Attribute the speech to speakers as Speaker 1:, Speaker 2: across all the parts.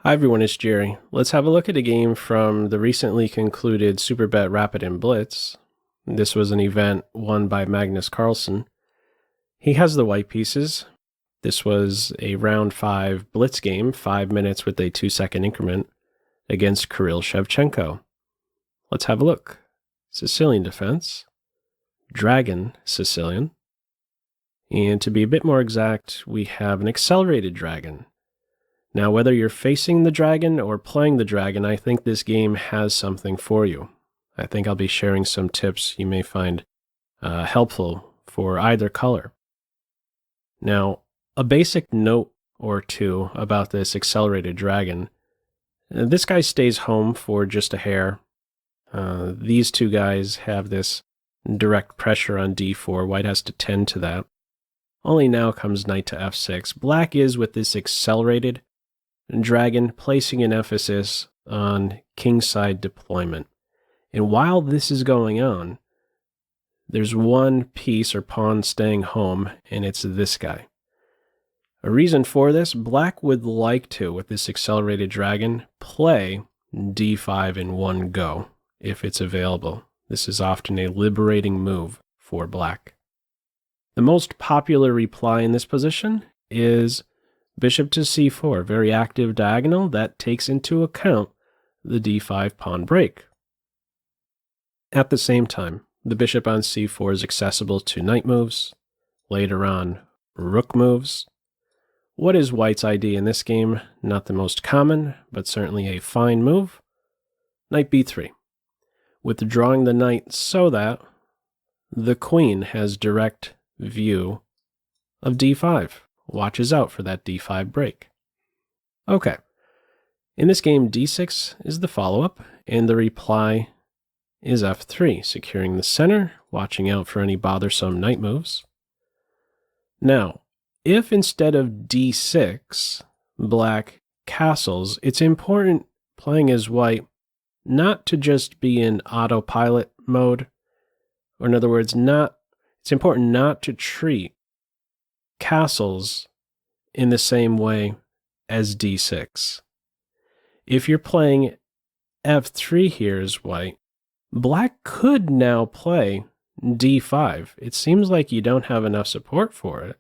Speaker 1: Hi everyone, it's Jerry. Let's have a look at a game from the recently concluded Superbet Rapid Blitz. This was an event won by Magnus Carlsen. He has the white pieces. This was a round 5 blitz game, 5 minutes with a 2-second increment against Kirill Shevchenko. Let's have a look. Sicilian Defense, Dragon Sicilian, and to be a bit more exact, we have an accelerated dragon. Now, whether you're facing the dragon or playing the dragon, I think this game has something for you. I think I'll be sharing some tips you may find helpful for either color. Now, a basic note or two about this accelerated dragon. This guy stays home for just a hair. These two guys have this direct pressure on d4. White has to tend to that. Only now comes knight to f6. Black is, with this accelerated dragon, placing an emphasis on Kingside deployment. And while this is going on, there's one piece or pawn staying home, and it's this guy. A reason for this, Black would like to, with this accelerated dragon, play d5 in one go, if it's available. This is often a liberating move for Black. The most popular reply in this position is bishop to c4, very active diagonal that takes into account the d5 pawn break. At the same time, the bishop on c4 is accessible to knight moves, later on rook moves. What is White's idea in this game? Not the most common, but certainly a fine move. Knight b3, withdrawing the knight so that the queen has direct view of d5. Watches out for that d5 break. Okay, in this game d6 is the follow-up, and the reply is f3, securing the center, watching out for any bothersome knight moves. Now, if instead of d6, Black castles, it's important, playing as White, not to just be in autopilot mode, or in other words, it's important not to treat castles in the same way as d6. If you're playing f3 here as White, Black could now play d5. It seems like you don't have enough support for it,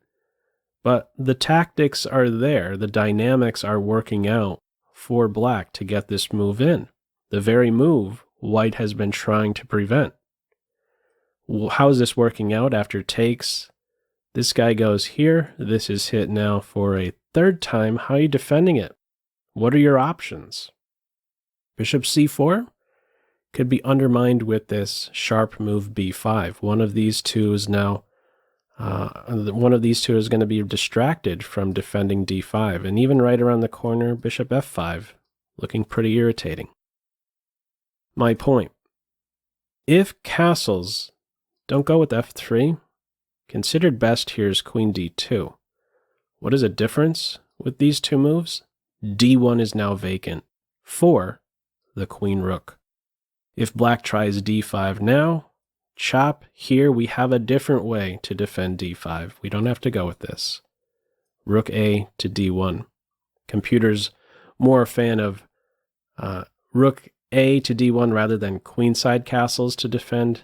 Speaker 1: but the tactics are there, the dynamics are working out for Black to get this move in, the very move White has been trying to prevent. How is this working out after takes? This guy goes here. This is hit now for a third time. How are you defending it? What are your options? Bishop c4 could be undermined with this sharp move b5. One of these two is now going to be distracted from defending d5. And even right around the corner, bishop f5, looking pretty irritating. My point, if castles don't go with f3, considered best here is queen d2. What is a difference with these two moves? d1 is now vacant for the queen rook. If Black tries d5 now, chop, here we have a different way to defend d5. We don't have to go with this. Rook a to d1. Computer's more a fan of rook a to d1 rather than queenside castles to defend.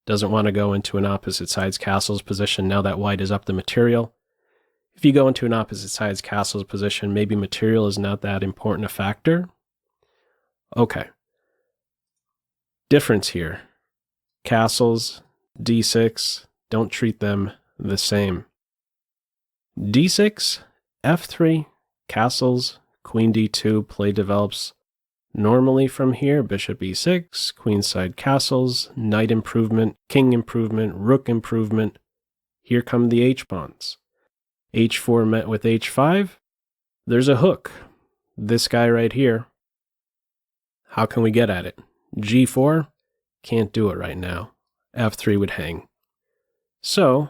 Speaker 1: Doesn't want to go into an opposite side's castles position now that White is up the material. If you go into an opposite side's castles position, maybe material is not that important a factor. Okay. Difference here. Castles, d6, don't treat them the same. d6, f3, castles, queen d2, play develops normally from here. Bishop e6, queenside castles, knight improvement, king improvement, rook improvement. Here come the h-pawns. h4 met with h5. There's a hook. This guy right here. How can we get at it? g4, can't do it right now. f3 would hang. So,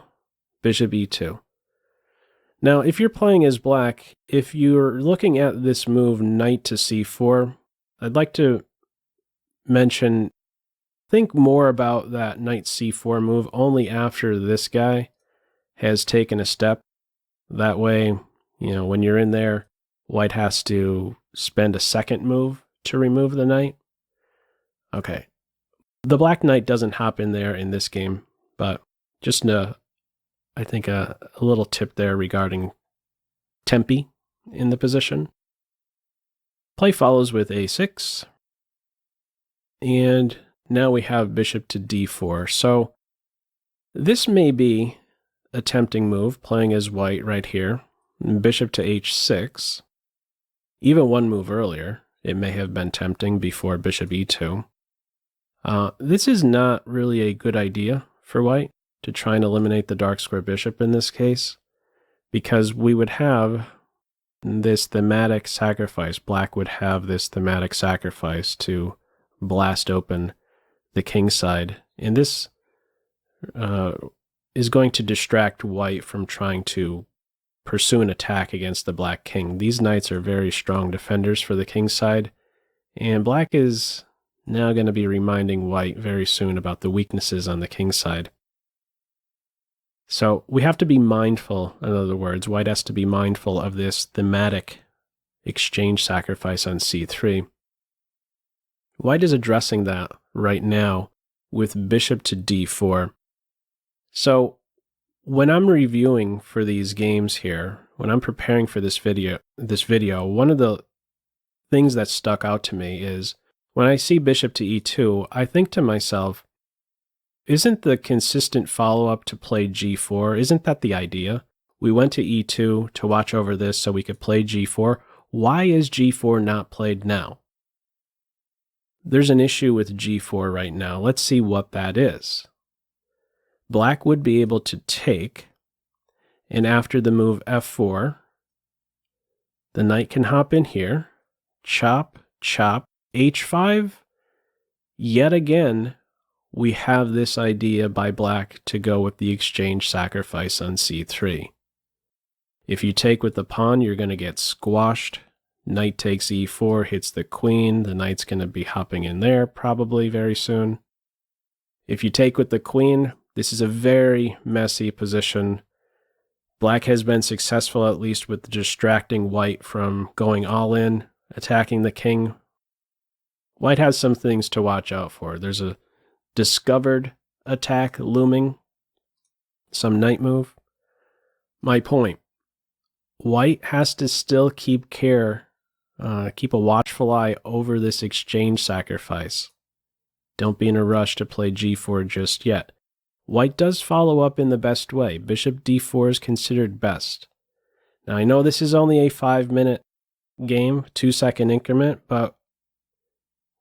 Speaker 1: bishop e2. Now, if you're playing as Black, if you're looking at this move knight to c4, I'd like to mention, think more about that knight c4 move only after this guy has taken a step. That way, when you're in there, White has to spend a second move to remove the knight. Okay. The black knight doesn't hop in there in this game, but just I think a little tip there regarding tempi in the position. Play follows with a6. And now we have bishop to d4. So this may be a tempting move, playing as white right here. Bishop to h6. Even one move earlier, it may have been tempting before bishop e2. This is not really a good idea for white to try and eliminate the dark square bishop in this case, because we would have this thematic sacrifice. Black would have this thematic sacrifice to blast open the kingside, and this is going to distract white from trying to pursue an attack against the black king. These knights are very strong defenders for the kingside, and black is now going to be reminding white very soon about the weaknesses on the kingside. So we have to be mindful, in other words, white has to be mindful of this thematic exchange sacrifice on c3. White is addressing that right now with bishop to d4. So when I'm reviewing for these games here, when I'm preparing for this video, one of the things that stuck out to me is when I see bishop to e2, I think to myself, isn't the consistent follow-up to play g4, isn't that the idea? We went to e2 to watch over this so we could play g4. Why is g4 not played now? There's an issue with g4 right now. Let's see what that is. Black would be able to take, and after the move f4, the knight can hop in here, chop, chop, h5. Yet again, we have this idea by black to go with the exchange sacrifice on c3. If you take with the pawn, you're going to get squashed. Knight takes e4, hits the queen. The knight's going to be hopping in there probably very soon. If you take with the queen, this is a very messy position. Black has been successful at least with distracting white from going all in, attacking the king. White has some things to watch out for. There's a discovered attack looming, some knight move. My point, white has to still keep a watchful eye over this exchange sacrifice. Don't be in a rush to play g4 just yet. White does follow up in the best way. Bishop d4 is considered best. Now I know this is only a 5-minute game, 2-second increment, but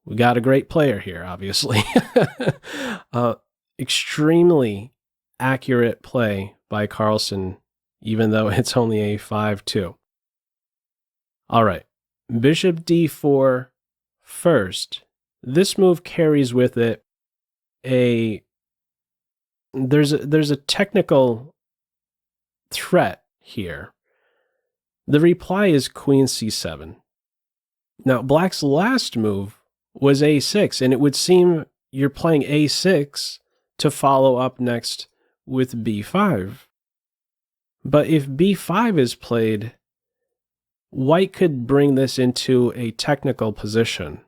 Speaker 1: we got a great player here, obviously. Extremely accurate play by Carlsen, even though it's only a 5-2. All right, bishop d4 first. This move carries with it there's a technical threat here. The reply is queen c7. Now, black's last move was a6, and it would seem you're playing a6 to follow up next with b5. But if b5 is played, white could bring this into a technical position.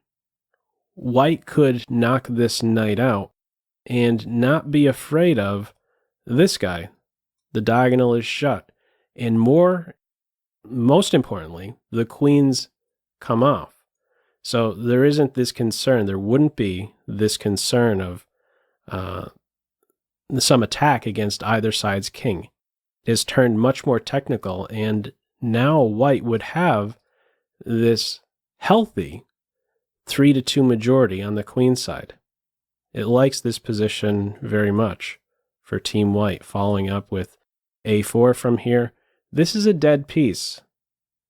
Speaker 1: White could knock this knight out and not be afraid of this guy. The diagonal is shut. And most importantly, the queens come off. So there isn't this concern. There wouldn't be this concern of some attack against either side's king. It is turned much more technical, and now white would have this healthy 3-2 majority on the queen side. It likes this position very much for Team White, following up with a4 from here. This is a dead piece,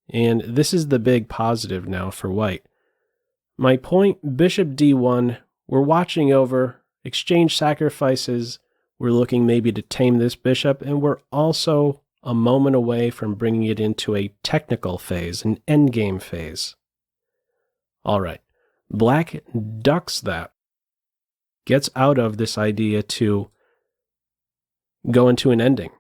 Speaker 1: and this is the big positive now for white. My point, bishop d1, we're watching over, exchange sacrifices, we're looking maybe to tame this bishop, and we're also a moment away from bringing it into a technical phase, an endgame phase. All right, black ducks that, gets out of this idea to go into an ending.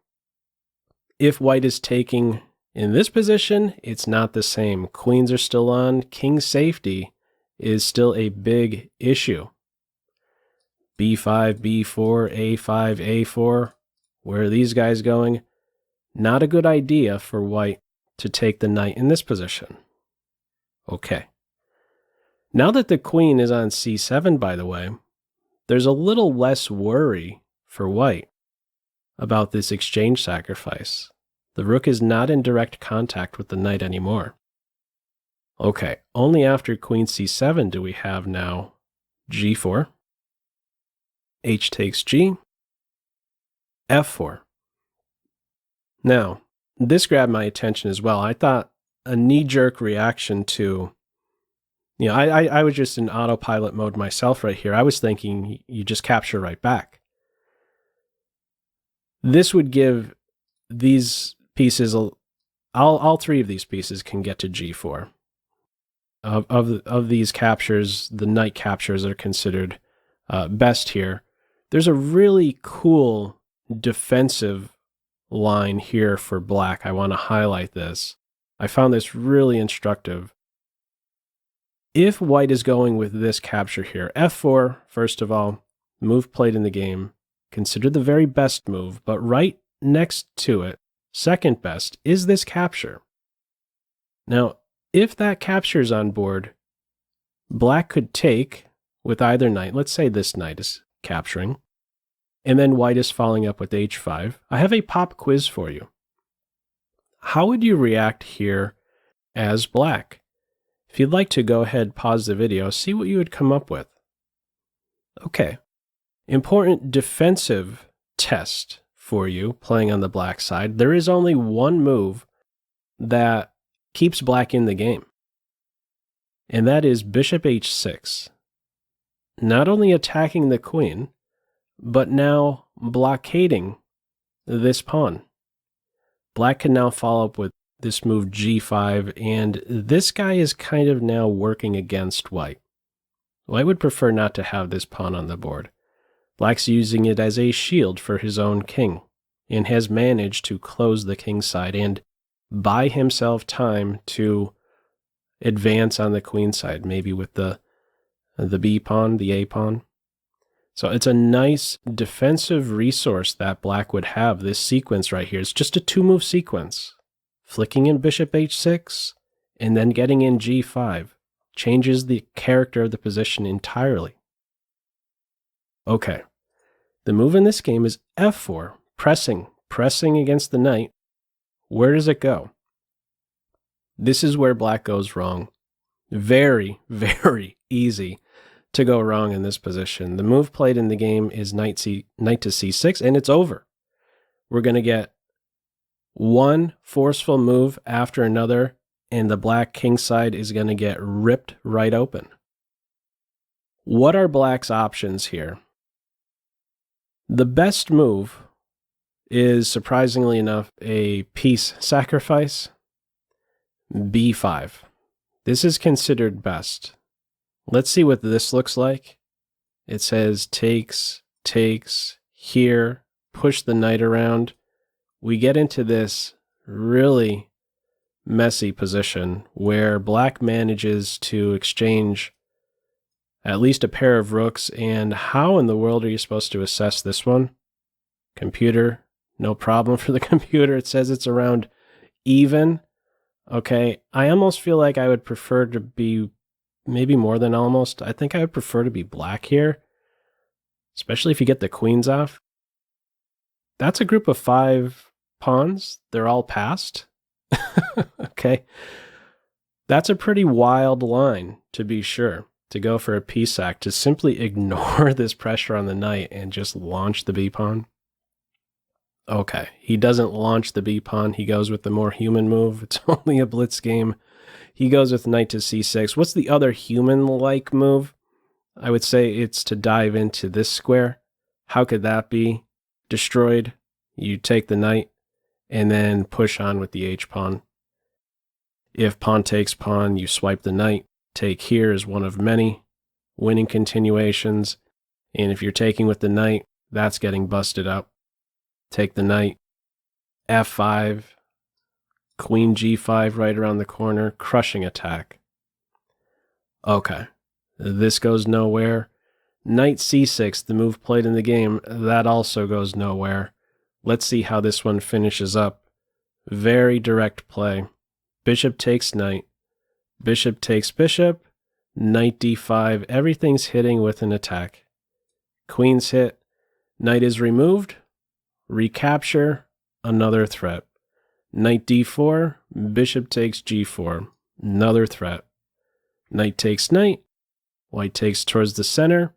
Speaker 1: If white is taking In this position, it's not the same. Queens are still on. King safety is still a big issue. B5, B4, A5, A4. Where are these guys going? Not a good idea for white to take the knight in this position. Okay. Now that the queen is on C7, by the way, there's a little less worry for white about this exchange sacrifice. The rook is not in direct contact with the knight anymore. Okay, only after queen C7 do we have now G4, H takes G, F4. Now, this grabbed my attention as well. I thought a knee-jerk reaction to, I was just in autopilot mode myself right here. I was thinking you just capture right back. This would give these pieces, all three of these pieces can get to G4. Of these captures, the knight captures are considered best here. There's a really cool defensive line here for black. I want to highlight this. I found this really instructive. If white is going with this capture here, F4, first of all, move played in the game, considered the very best move, but right next to it, second best, is this capture. Now, if that capture is on board, black could take with either knight. Let's say this knight is capturing, and then white is following up with H5. I have a pop quiz for you. How would you react here as black? If you'd like to, go ahead, pause the video, see what you would come up with. Okay. Important defensive test for you playing on the black side. There is only one move that keeps black in the game, and that is bishop H6. Not only attacking the queen, but now blockading this pawn. Black can now follow up with this move G5, and this guy is kind of now working against white. White would prefer not to have this pawn on the board. Black's using it as a shield for his own king, and has managed to close the kingside and buy himself time to advance on the queen side, maybe with the B pawn, the A pawn. So it's a nice defensive resource that black would have. This sequence right here is just a two-move sequence. Flicking in bishop H6 and then getting in G5 changes the character of the position entirely. Okay, the move in this game is F4, pressing against the knight. Where does it go? This is where black goes wrong. Very, very easy to go wrong in this position. The move played in the game is knight to C6, and it's over. We're going to get one forceful move after another, and the black kingside is going to get ripped right open. What are black's options here? The best move is, surprisingly enough, a piece sacrifice, B5. This is considered best. Let's see what this looks like. It says takes, here, push the knight around. We get into this really messy position where black manages to exchange at least a pair of rooks, and how in the world are you supposed to assess this one? Computer, no problem for the computer. It says it's around even. Okay, I almost feel like I would prefer to be, maybe more than almost, I think I would prefer to be black here, especially if you get the queens off. That's a group of 5 pawns. They're all passed. Okay, that's a pretty wild line, to be sure, to go for a piece sack, to simply ignore this pressure on the knight and just launch the B pawn. Okay, he doesn't launch the B pawn. He goes with the more human move. It's only a blitz game. He goes with knight to C6. What's the other human-like move? I would say it's to dive into this square. How could that be destroyed? You take the knight and then push on with the H pawn. If pawn takes pawn, you swipe the knight. Take here is one of many winning continuations. And if you're taking with the knight, that's getting busted up. Take the knight, F5, Queen g5 right around the corner, crushing attack. Okay, this goes nowhere. Knight c6, the move played in the game, that also goes nowhere. Let's see how this one finishes up. Very direct play. Bishop takes knight. Bishop takes bishop. Knight d5. Everything's hitting with an attack. Queen's hit. Knight is removed. Recapture. Another threat. Knight d4. Bishop takes g4. Another threat. Knight takes knight. White takes towards the center.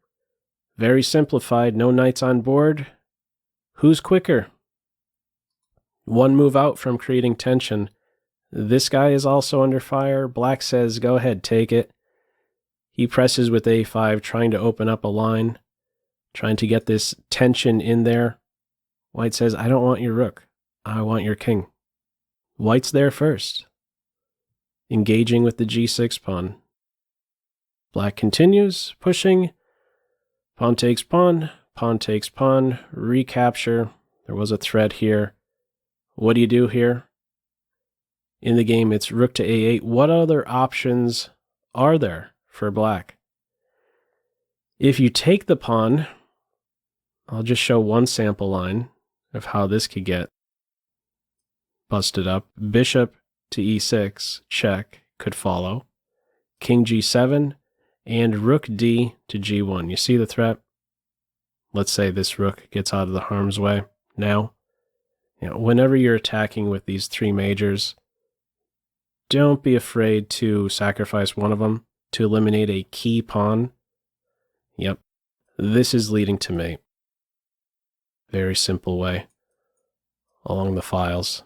Speaker 1: Very simplified. No knights on board. Who's quicker? One move out from creating tension. This guy is also under fire. Black says, go ahead, take it. He presses with a5, trying to open up a line, trying to get this tension in there. White says, I don't want your rook. I want your king. White's there first, engaging with the g6 pawn. Black continues, pushing. Pawn takes pawn, pawn takes pawn, recapture. There was a threat here. What do you do here? In the game, it's rook to a8. What other options are there for black? If you take the pawn, I'll just show one sample line of how this could get busted up. Bishop to e6, check, could follow. King g7, and rook d to g1. You see the threat? Let's say this rook gets out of the harm's way now. Whenever you're attacking with these three majors, don't be afraid to sacrifice one of them to eliminate a key pawn. Yep, this is leading to mate. Very simple way along the files.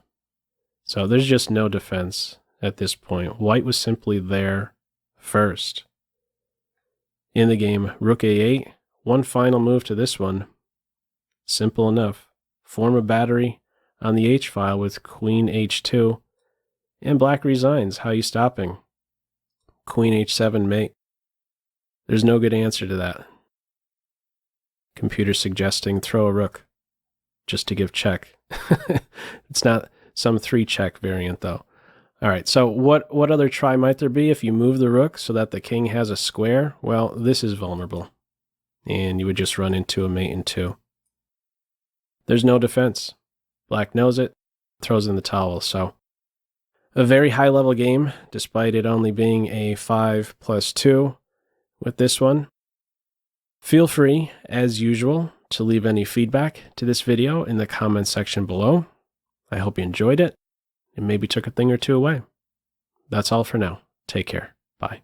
Speaker 1: So there's just no defense at this point. White was simply there first. In the game, rook a8, one final move to this one. Simple enough. Form a battery on the h-file with queen h2, and black resigns. How are you stopping? Queen h7 mate. There's no good answer to that. Computer suggesting throw a rook just to give check. It's not some 3-check variant though. All right, so what other try might there be if you move the rook so that the king has a square? Well, this is vulnerable, and you would just run into a mate in 2. There's no defense. Black knows it, throws in the towel. So a very high level game, despite it only being a 5+2 with this one. Feel free, as usual, to leave any feedback to this video in the comment section below. I hope you enjoyed it and maybe took a thing or two away. That's all for now. Take care. Bye.